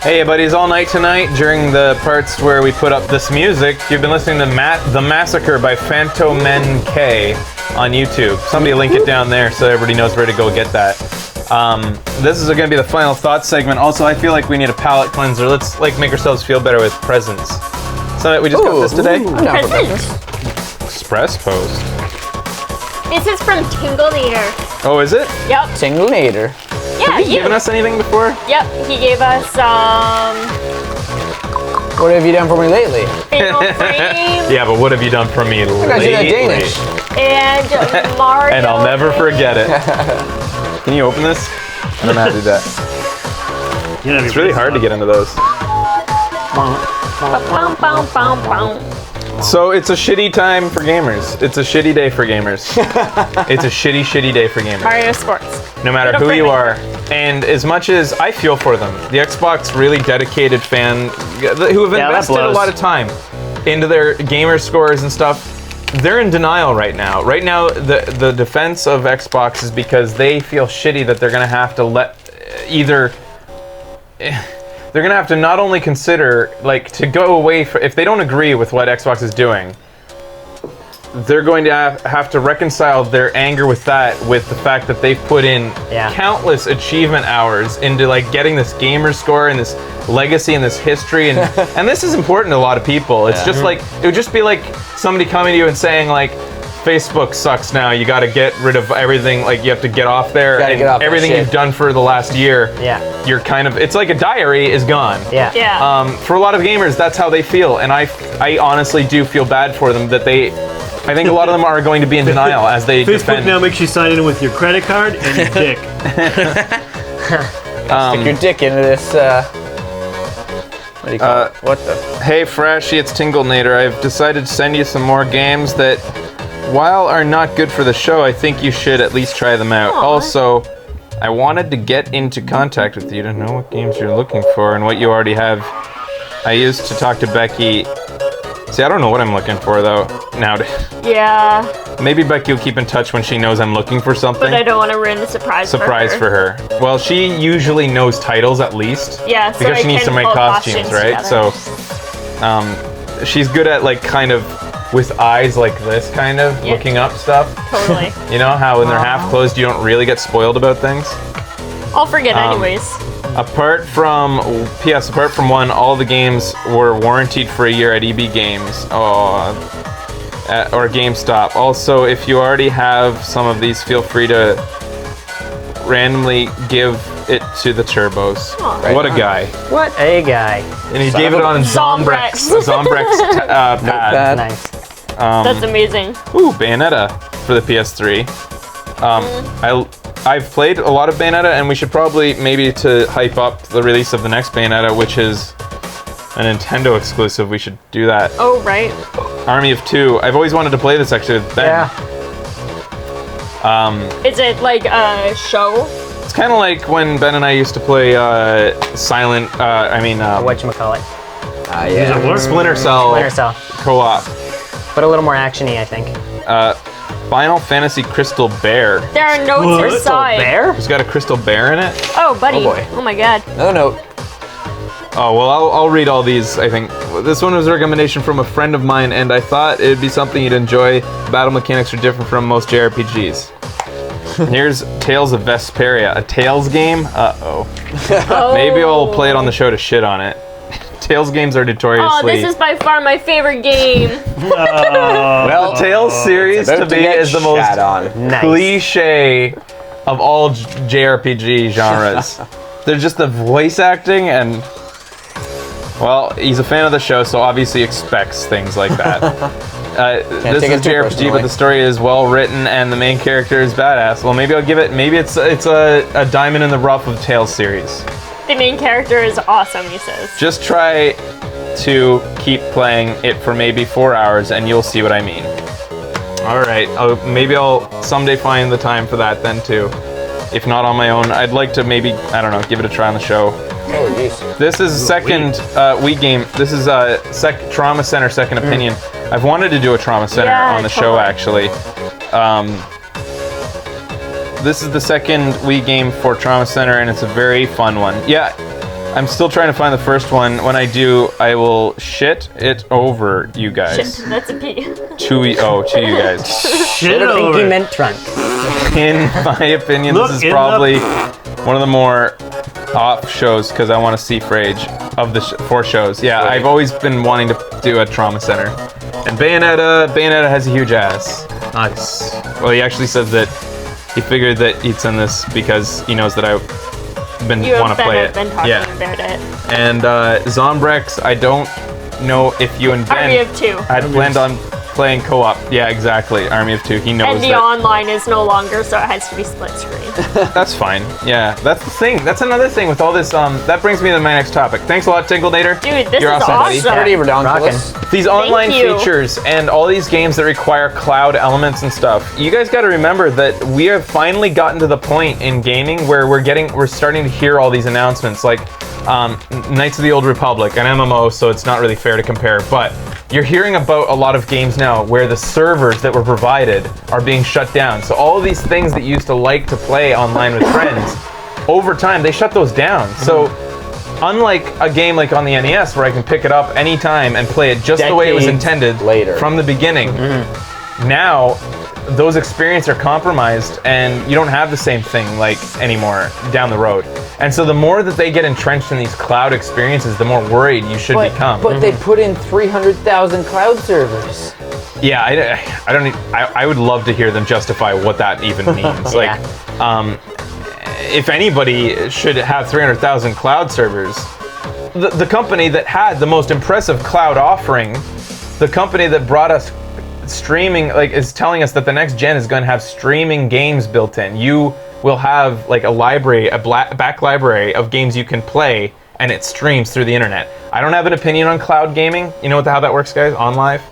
Hey buddies, all night tonight during the parts where we put up this music, you've been listening to The Massacre by Phantomen K on YouTube. Somebody link it down there so everybody knows where to go get that. This is going to be the final thoughts segment. Also, I feel like we need a palate cleanser. Let's make ourselves feel better with presents. So we just got this today. Express Post. This is from Tingleator. Oh, is it? Yep. Tingleator. Yeah, Have you given us anything before? Yep, he gave us What have you done for me lately? Fatal Frame. Yeah, but what have you done for me lately? I got you that Danish. And Mario. And I'll never forget it. Can you open this? I don't know how to do that. It's really hard to get into those. So it's a shitty time for gamers. It's a shitty day for gamers. It's a shitty day for gamers. Mario Sports. No matter who you are. And as much as I feel for them, the Xbox really dedicated fan who have invested a lot of time into their gamer scores and stuff, they're in denial right now. Right now, the defense of Xbox is because they feel shitty that they're going to have to they're going to have to not only consider, to go away, if they don't agree with what Xbox is doing, they're going to have to reconcile their anger with that with the fact that they've put in countless achievement hours into getting this gamer score and this legacy and this history, and and this is important to a lot of people. It's just it would just be like somebody coming to you and saying Facebook sucks now. You got to get rid of everything. You have to get off there. And get off everything you've done for the last year. Yeah. You're it's like a diary is gone. Yeah. Yeah. For a lot of gamers, that's how they feel, and I honestly do feel bad for them that I think a lot of them are going to be in denial as they Facebook defend. now makes you sign in with your credit card and your dick. Stick your dick into this. What do you call it? What the? Hey Frashy, it's Tingleator. I've decided to send you some more games that, while are not good for the show, I think you should at least try them out. Aww. Also, I wanted to get into contact with you to know what games you're looking for and what you already have. I used to talk to Becky. See, I don't know what I'm looking for though nowadays. Yeah. Maybe Becky will keep in touch when she knows I'm looking for something. But I don't want to ruin the surprise for her. Well, she usually knows titles at least. Yeah, so because she I needs to can make pull costumes, right? together. So, she's good at kind of with eyes like this, kind of looking up stuff. Totally. You know how when they're half closed, you don't really get spoiled about things. I'll forget anyways. Apart from one, all the games were warranted for a year at EB Games or GameStop. Also, if you already have some of these, feel free to randomly give it to the Turbos. Aww. What a guy. What a guy. And he gave it on Zombrex. Zombrex pad. Nice. That's amazing. Ooh, Bayonetta for the PS3. I've played a lot of Bayonetta, and we should probably to hype up the release of the next Bayonetta, which is a Nintendo exclusive. We should do that. Oh, right. Army of Two. I've always wanted to play this actually with Ben. Yeah. Is it like a show? It's kind of like when Ben and I used to play Whatchamacallit? Yeah. Splinter Cell Splinter Cell. co-op. But a little more action-y, I think. Final Fantasy Crystal Bear. There are notes inside. Bear? It's got a crystal bear in it. Oh, buddy. Oh, boy. Oh, my God. No note. Oh, well, I'll read all these, I think. This one was a recommendation from a friend of mine, and I thought it'd be something you'd enjoy. Battle mechanics are different from most JRPGs. Here's Tales of Vesperia, a Tales game? Uh-oh. Maybe I'll play it on the show to shit on it. Tales games are notoriously... Oh, this is by far my favorite game. Well, the Tales series to me is the most cliche of all JRPG genres. They're just the voice acting and... Well, he's a fan of the show, so obviously expects things like that. This is JRPG, but the story is well written and the main character is badass. Well, maybe I'll give it... Maybe it's a diamond in the rough of Tales series. The main character is awesome, he says. Just try to keep playing it for maybe 4 hours and you'll see what I mean. Alright, maybe I'll someday find the time for that then too. If not on my own, I'd like to maybe, I don't know, give it a try on the show. Oh, jeez. This is a second Wii game. This is a Trauma Center Second Opinion. I've wanted to do a Trauma Center on the show actually. This is the second Wii game for Trauma Center, and it's a very fun one. Yeah, I'm still trying to find the first one. When I do, I will shit it over you guys. Shit, that's a P. To you guys. Shit I think he over. meant trunk. In my opinion, Look this is in probably one of the more off shows because I want to see Frage of the 4 shows. Yeah, I've always been wanting to do a trauma center. And Bayonetta has a huge ass. Nice. Well, he actually says that he figured that he'd send this because he knows that I want to play it. Been talking about it. And Zombrex, I don't know if you and Ben Army of 2. had planned on playing co-op. Yeah, exactly. Army of 2. He knows And the that. online is no longer, so it has to be split screen. That's fine. Yeah, that's the thing. That's another thing with all this. That brings me to my next topic. Thanks a lot, Tinklenator. Dude, this You're is awesome, buddy. awesome. Pretty redonkulous. These online you. features and all these games that require cloud elements and stuff. You guys got to remember that we have finally gotten to the point in gaming where we're starting to hear all these announcements, like Knights of the Old Republic, an MMO, so it's not really fair to compare, but you're hearing about a lot of games now where the servers that were provided are being shut down. So all of these things that you used to like to play online with friends, over time they shut those down. So unlike a game like on the NES where I can pick it up anytime and play it just the way it was intended later. from the beginning, now those experiences are compromised and you don't have the same thing like anymore down the road. And so the more that they get entrenched in these cloud experiences, the more worried you should become. But they put in 300,000 cloud servers. Yeah, I would love to hear them justify what that even means. Like, if anybody should have 300,000 cloud servers, the company that had the most impressive cloud offering, the company that brought us streaming, like, is telling us that the next gen is going to have streaming games built in. You will have like a library, back library of games you can play, and it streams through the internet. I don't have an opinion on cloud gaming. You know how that works, guys? On live?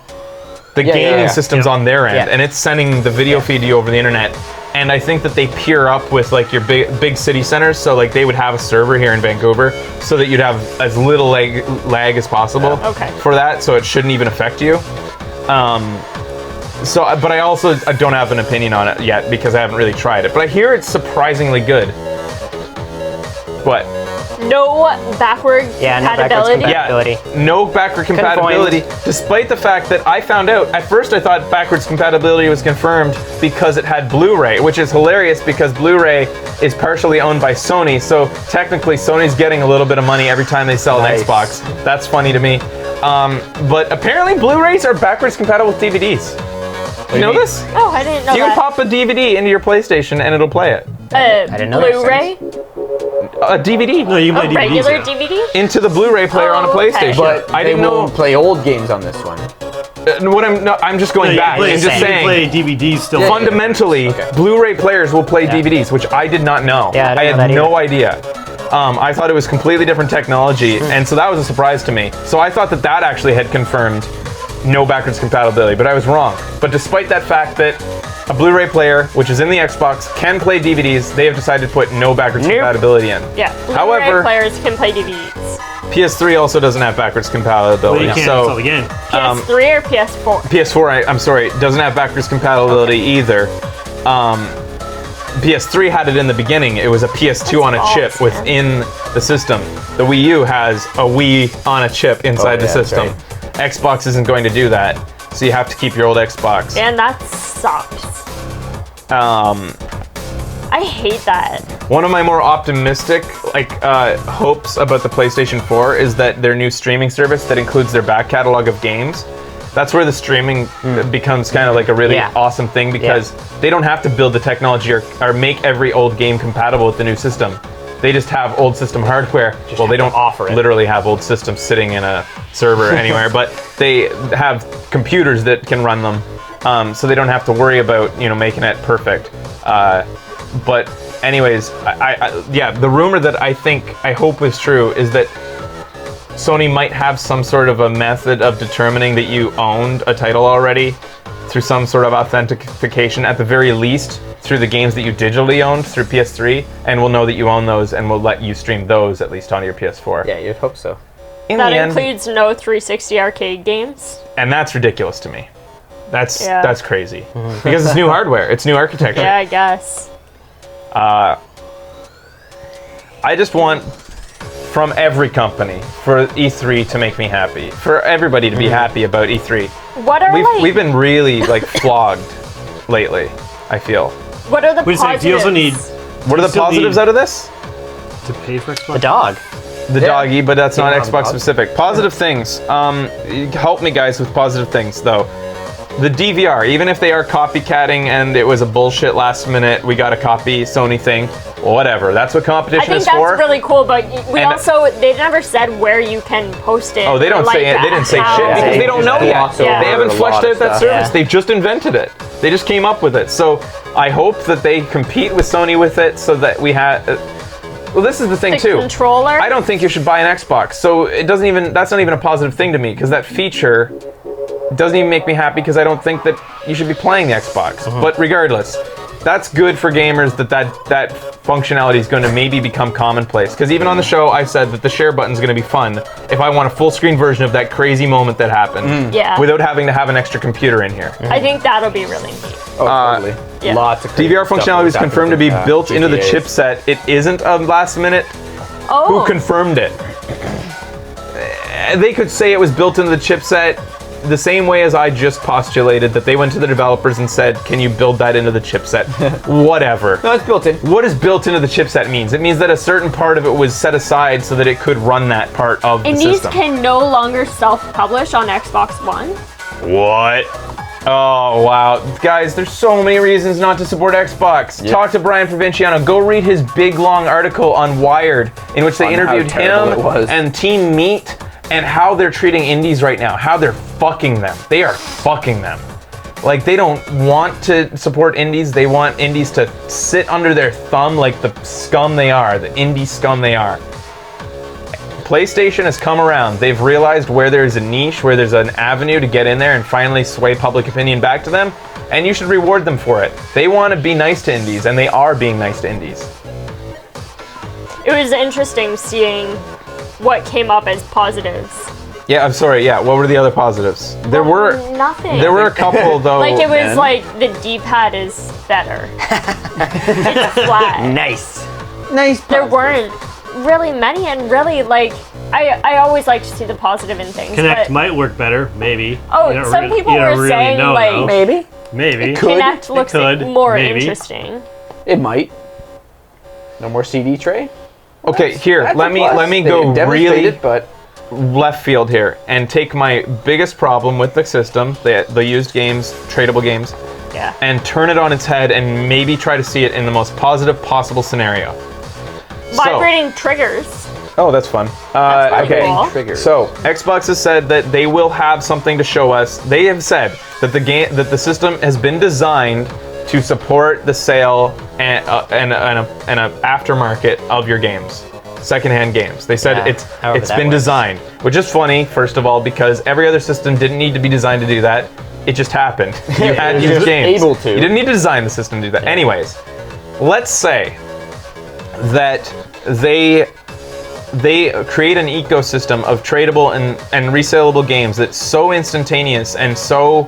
The gaming system's on their end, and it's sending the video feed to you over the internet. And I think that they peer up with like your big city centers, so like they would have a server here in Vancouver, so that you'd have as little lag as possible for that, so it shouldn't even affect you. But I also don't have an opinion on it yet because I haven't really tried it. But I hear it's surprisingly good. What? No backward compatibility. Yeah, no backward compatibility. Despite the fact that I found out, at first I thought backwards compatibility was confirmed because it had Blu-ray, which is hilarious because Blu-ray is partially owned by Sony. So technically Sony's getting a little bit of money every time they sell an Xbox. That's funny to me. But apparently Blu-rays are backwards compatible with DVDs. You know this? Oh, I didn't know You that. can pop a DVD into your PlayStation and it'll play it. I didn't know that. Blu-ray? A DVD. No, you can play A DVDs. regular now. DVD? Into the Blu-ray player on a okay. PlayStation. But I they didn't know. won't play old games on this one. I'm just going back. I'm just You can saying. play DVDs still. Fundamentally, Blu-ray players will play DVDs, which I did not know. Yeah, I didn't had know that no idea. I thought it was completely different technology, and so that was a surprise to me. So I thought that actually had confirmed no backwards compatibility, but I was wrong. But despite that fact that a Blu-ray player, which is in the Xbox, can play DVDs, they have decided to put no backwards compatibility in. Yeah. Blu-ray However, players can play DVDs. PS3 also doesn't have backwards Well, compatibility. you can't so install again. PS3 or PS4? PS4, I'm sorry, doesn't have backwards compatibility either. PS3 had it in the beginning. It was a PS2 on a chip within the system. The Wii U has a Wii on a chip inside the system. right. Xbox isn't going to do that, so you have to keep your old Xbox. And that sucks. I hate that. One of my more optimistic hopes about the PlayStation 4 is that their new streaming service that includes their back catalog of games. That's where the streaming becomes kind of like a really awesome thing because they don't have to build the technology or make every old game compatible with the new system. They just have old system hardware. Well, they don't literally have old systems sitting in a server anywhere, but they have computers that can run them, so they don't have to worry about making it perfect. But anyways, the rumor that I hope is true is that Sony might have some sort of a method of determining that you owned a title already through some sort of authentication, at the very least through the games that you digitally owned through PS3, and we'll know that you own those and we'll let you stream those at least onto your PS4. Yeah, you'd hope so. That includes no 360 arcade games. And that's ridiculous to me. That's crazy. Because it's new hardware, it's new architecture. Yeah, I guess. I just want from every company for E3 to make me happy. For everybody to be happy about E3. What are We've been really like flogged lately, I feel. What are the Wait a second, positives? you also need What are the still positives need- out of this? to pay for Xbox. The dog. The doggy, but that's not Yeah, Xbox dog. specific. Positive things. Help me guys with positive things though. The DVR, even if they are copycatting and it was a bullshit last minute, we got a copy Sony thing, whatever. That's what I competition think is that's for. really cool, but we And- also, they never said where you can post it. Oh, they don't or, say it. They didn't say how- shit because they don't know yet. gloss over They haven't a fleshed lot of out that stuff. service. Yeah. They've just invented it. They just came up with it. So I hope that they compete with Sony with it, so that we have. Well, this is the thing The too. controller? I don't think you should buy an Xbox. So it doesn't even. That's not even a positive thing to me because that feature doesn't even make me happy because I don't think that you should be playing the Xbox. But regardless, that's good for gamers that functionality is going to maybe become commonplace. Because even on the show, I said that the share button is going to be fun if I want a full screen version of that crazy moment that happened Yeah. without having to have an extra computer in here. I think that'll be really neat. Oh, totally. Yeah. Lots of DVR stuff functionality is that's confirmed to be happened with, built into the GTAs. chipset. It isn't a last minute. Oh, Who confirmed it? They could say it was built into the chipset the same way as I just postulated that they went to the developers and said, can you build that into the chipset? Whatever. No, it's built in. What does built into the chipset means? It means that a certain part of it was set aside so that it could run that part of and the these system. can no longer self-publish on Xbox One? What? Oh, wow. Guys, there's so many reasons not to support Xbox. Yeah. Talk to Brian Provinciano. Go read his big, long article on Wired in which they On how interviewed terrible him it was. and Team Meat and how they're treating indies right now. How they're fucking them. They are fucking them. Like, they don't want to support indies. They want indies to sit under their thumb like the scum they are, the indie scum they are. PlayStation has come around. They've realized where there's a niche, where there's an avenue to get in there and finally sway public opinion back to them, and you should reward them for it. They want to be nice to indies, and they are being nice to indies. It was interesting seeing what came up as positives. Yeah, I'm sorry. Yeah, what were the other positives? There were nothing. There were a couple though. Like it was man. like the D-pad is better. It's flat. Nice. Nice. There weren't really many, and really like I always like to see the positive in things. Connect but might work better, maybe. Oh, You don't some people you don't were really saying, know, like, though. Maybe. Maybe. could. Connect looks could, more maybe. interesting. It might. No more CD tray. Okay, here. That's Let a me plus. let me They go demonstrate really it, but left field here and take my biggest problem with the system, the used games, tradable games, Yeah. and turn it on its head and maybe try to see it in the most positive possible scenario. Vibrating triggers. Oh, that's fun. That's pretty okay. cool. triggers. So Xbox has said that they will have something to show us. They have said that the system has been designed to support the sale and a aftermarket of your games, secondhand games. They said Yeah, however it's that been works. designed, which is funny, first of all, because every other system didn't need to be designed to do that. It just happened. You had was used just games. able to. You didn't need to design the system to do that. Anyways, let's say that they create an ecosystem of tradable and resaleable games that's so instantaneous and so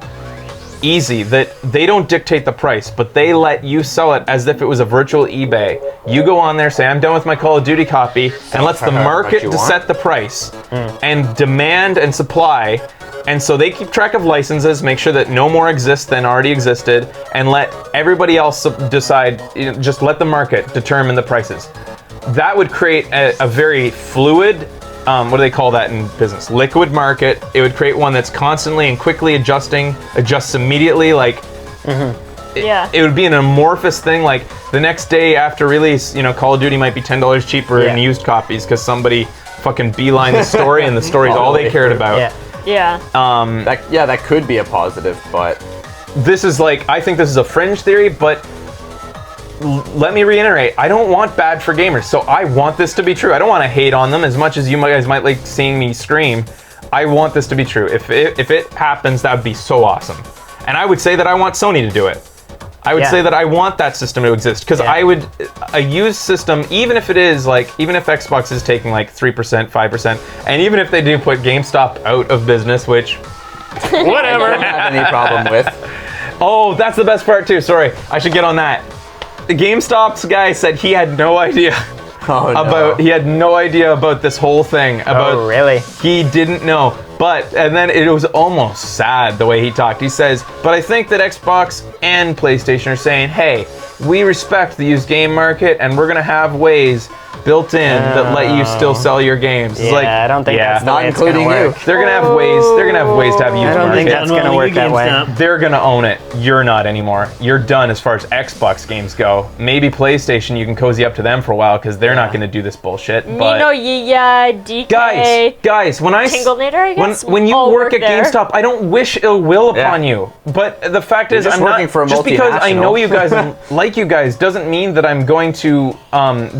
easy that they don't dictate the price, but they let you sell it as if it was a virtual eBay. You go on there, say, I'm done with my Call of Duty copy, and lets the for however market much you want. set the price and demand and supply. And so they keep track of licenses, make sure that no more exist than already existed, and let everybody else decide, just let the market determine the prices. That would create a very fluid, what do they call that in business? Liquid market. It would create one that's constantly and quickly adjusts immediately. Like, Yeah. it would be an amorphous thing. Like the next day after release, Call of Duty might be $10 cheaper in Yeah. used copies because somebody fucking beeline the story and the story's all they cared about. Yeah. Yeah. That could be a positive, but This is like, I think this is a fringe theory, but let me reiterate, I don't want bad for gamers, so I want this to be true. I don't want to hate on them as much as you guys might like seeing me scream. I want this to be true. If it happens, that would be so awesome. And I would say that I want Sony to do it. I would Yeah. say that I want that system to exist, because a used system, even if Xbox is taking like 3%, 5%, and even if they do put GameStop out of business, which, I whatever. don't have any problem with. Oh, that's the best part too. Sorry, I should get on that. The GameStop's guy said he had no idea Oh, no. about. He had no idea about this whole thing. About Oh, really? He didn't know. And then it was almost sad the way he talked. He says, but I think that Xbox and PlayStation are saying, hey, we respect the used game market, and we're gonna have ways built in that let you still sell your games. It's Yeah, I don't think that's the Not way it's gonna including you. work. they're gonna have ways. They're gonna have ways to have a used I don't market. think that's gonna Unlocking work that way. GameStop. They're gonna own it. You're not anymore. You're done as far as Xbox games go. Maybe PlayStation, you can cozy up to them for a while because they're not gonna do this bullshit. But Nino, Yiya, DK, guys, when I Tinglinator, I guess, when you all work at there. GameStop, I don't wish ill will Yeah. upon you. But the fact is, just I'm not working for a just because I multinational. know you guys and like you guys doesn't mean that I'm going to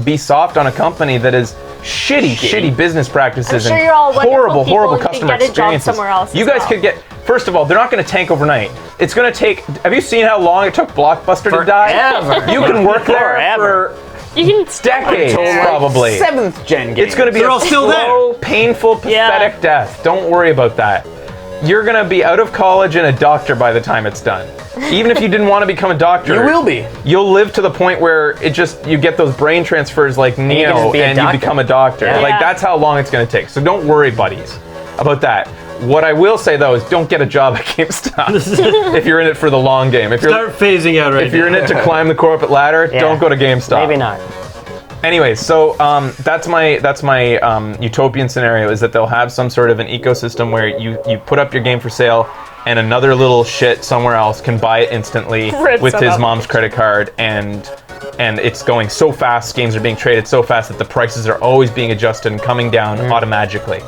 be soft on a company that is shitty business practices I'm sure and you're all wonderful horrible people and you customer could get a job experiences. somewhere else You as guys well. could get. First of all, they're not going to tank overnight. It's going to take. Have you seen how long it took Blockbuster to die? Forever. You can work there Forever. for You can decades, probably. 7th gen game. It's going to be They're a all still slow, painful, pathetic death. Don't worry about that. You're going to be out of college and a doctor by the time it's done. Even if you didn't want to become a doctor, You will be. You'll live to the point where you get those brain transfers like can Neo just be a and you doctor. become a doctor. Yeah. Like Yeah. that's how long it's going to take. So don't worry, buddies, about that. What I will say though is don't get a job at GameStop if you're in it for the long game. If you're Start phasing out right if you're in now. it to climb the corporate ladder, Yeah. don't go to GameStop. Maybe not. Anyways, so that's my utopian scenario is that they'll have some sort of an ecosystem where you put up your game for sale and another little shit somewhere else can buy it instantly Rips with it his up. mom's credit card and it's going so fast, games are being traded so fast that the prices are always being adjusted and coming down automatically.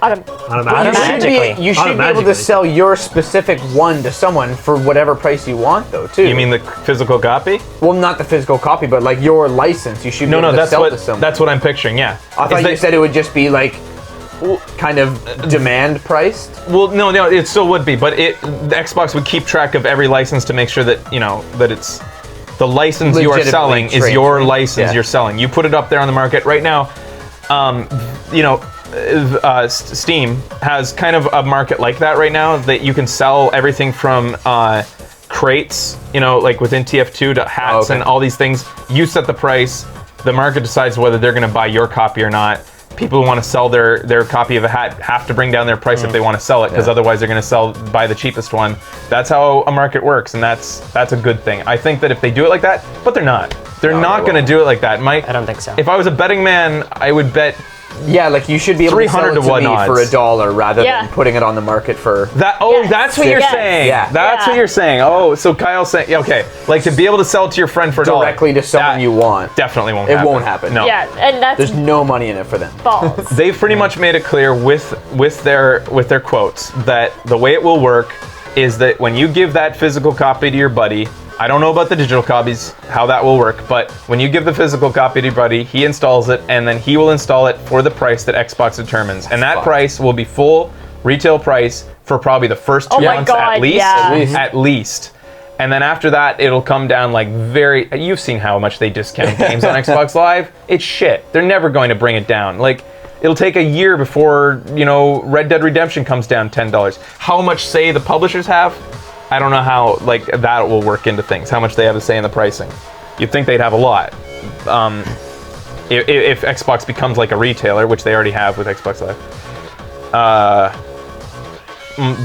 Automatically. You should be able Automatically. to sell your specific one to someone for whatever price you want, though, too. You mean the physical copy? Well, not the physical copy, but like your license. You should be No, able to that's sell to someone. what I'm picturing. Yeah. I thought you said it would just be like kind of demand priced. Well, no, it still would be, but the Xbox would keep track of every license to make sure that that it's the license you are Legitimately selling is trained. your license Yeah. you're selling. You put it up there on the market right now. Steam has kind of a market like that right now that you can sell everything from crates, like within TF2 to hats and all these things. You set the price. The market decides whether they're going to buy your copy or not. People who want to sell their copy of a hat have to bring down their price if they want to sell it, because otherwise they're going to buy the cheapest one. That's how a market works, and that's a good thing. I think that if they do it like that, but they're not. They're not going to do it like that, Mike. I don't think so. If I was a betting man, I would bet Yeah, like you should be able to sell 300 it to to 1 me odds. for $1 rather Yeah. than putting it on the market for. that. Yes. That's what you're Yes. saying. Yeah. That's Yeah. what you're saying. Oh, so Kyle's saying, okay, like to be able to sell it to your friend for $1 Directly to someone that you want. Definitely won't It happen. won't happen. No. Yeah, and that's There's no money in it for them. balls. They've pretty much made it clear with their quotes that the way it will work is that when you give that physical copy to your buddy, I don't know about the digital copies, how that will work, but when you give the physical copy to your buddy, he installs it, and then he will install it for the price that Xbox determines. And that price will be full retail price for probably the first 2 Oh my months God, at least. yeah. At least. And then after that, it'll come down like you've seen how much they discount games on Xbox Live. It's shit. They're never going to bring it down. Like, it'll take a year before, Red Dead Redemption comes down $10. How much say the publishers have? I don't know how that will work into things. How much they have to say in the pricing. You'd think they'd have a lot. If Xbox becomes like a retailer, which they already have with Xbox Live.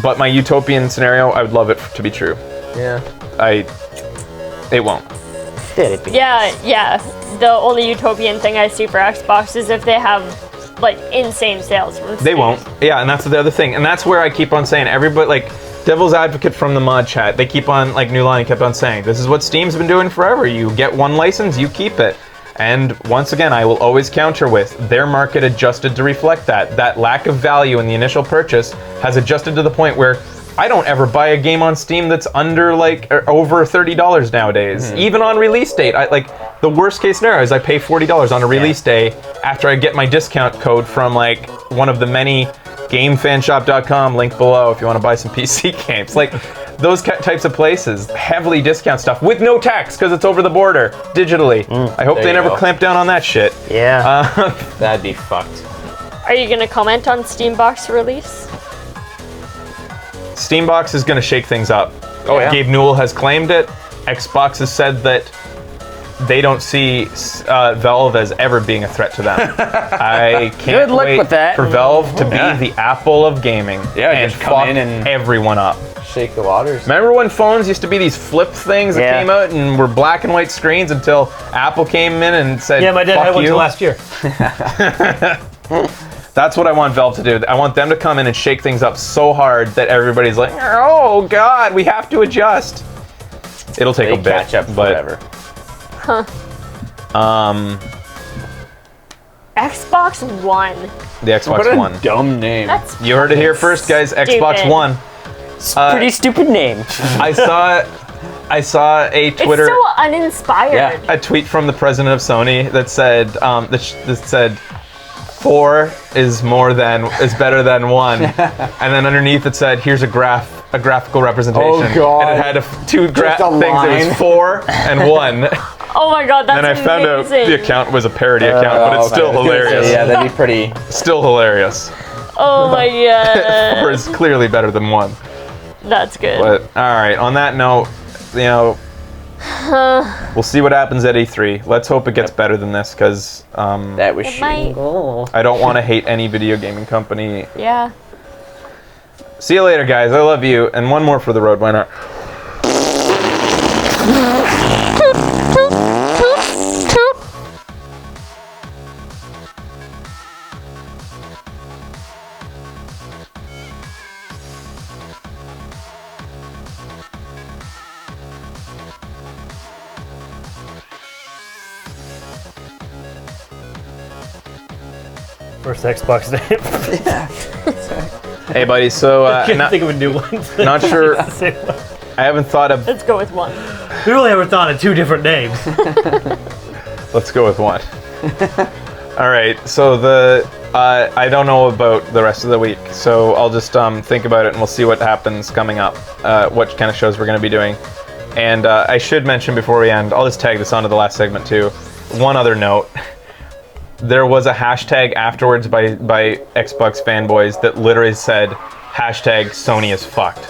But my utopian scenario, I would love it to be true. Yeah. It won't. Did it be? Yeah. The only utopian thing I see for Xbox is if they have insane sales from They Steam. won't. Yeah, and that's the other thing. And that's where I keep on saying, everybody, Devil's Advocate from the mod chat, they keep on, New Line kept on saying, this is what Steam's been doing forever. You get one license, you keep it. And once again, I will always counter with, their market adjusted to reflect that. That lack of value in the initial purchase has adjusted to the point where I don't ever buy a game on Steam that's under or over $30 nowadays. Even on release date, the worst case scenario is I pay $40 on a release day after I get my discount code from one of the many gamefanshop.com, link below if you want to buy some PC games. Those types of places heavily discount stuff with no tax because it's over the border digitally. I hope There they you never go. clamp down on that shit. Yeah. That'd be fucked. Are you gonna comment on Steambox release? Steambox is going to shake things up. Oh, yeah. Gabe Newell has claimed it. Xbox has said that they don't see Valve as ever being a threat to them. I can't Good luck wait with that. for Valve to be Yeah. the Apple of gaming. Yeah, and just come fuck in and- everyone up. Shake the waters. Remember when phones used to be these flip things that Yeah. came out and were black and white screens until Apple came in and said, Yeah, my dad fuck had one you? till last year. That's what I want Valve to do. I want them to come in and shake things up so hard that everybody's like, oh God, we have to adjust. It'll take They a bit, catch up, but whatever. Xbox One. the Xbox What a One. dumb name. That's You heard it here first, guys. Xbox Stupid. One. Pretty stupid name. I saw a Twitter, It's so uninspired. Yeah. a tweet from the president of Sony that said that said 4 is better than 1, and then underneath it said, here's a graphical representation. Oh, God. And it had two Just a things. It line. was 4 and 1. Oh my god, that's And I found out amazing. the account was a parody account, but it's okay. still I was gonna say, hilarious. yeah, that'd be pretty. Still hilarious. Oh my 4 god. is clearly better than 1. That's good. But all right, on that note, we'll see what happens at E3. Let's hope it gets better than this, because That was It might- shit. I don't want to hate any video gaming company. Yeah. See you later, guys. I love you. And one more for the road. Why not? First Xbox name. Hey, buddy. So, Can't not, think of a new one. not sure. Same one. I haven't thought of. Let's go with 1. We really haven't thought of 2 different names. Let's go with 1. All right. So I don't know about the rest of the week, so I'll just think about it and we'll see what happens coming up. What kind of shows we're going to be doing. And I should mention before we end, I'll just tag this onto the last segment too. One other note. There was a hashtag afterwards by Xbox fanboys that literally said hashtag Sony is fucked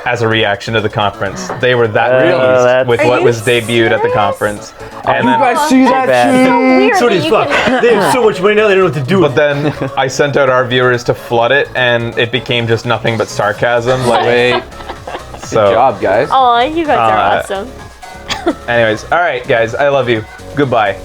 as a reaction to the conference. They were that that's- pleased with Are what you was debuted at the serious? conference. And You then, guys see that So shit? weird So that does you fuck. can- They have so much money now, they don't know what to do but with it. then I sent out our viewers to flood it, and it became just nothing but sarcasm. Like, Wait, so. good job, guys. Aw, you guys are Uh, awesome. Anyways, all right, guys, I love you. Goodbye.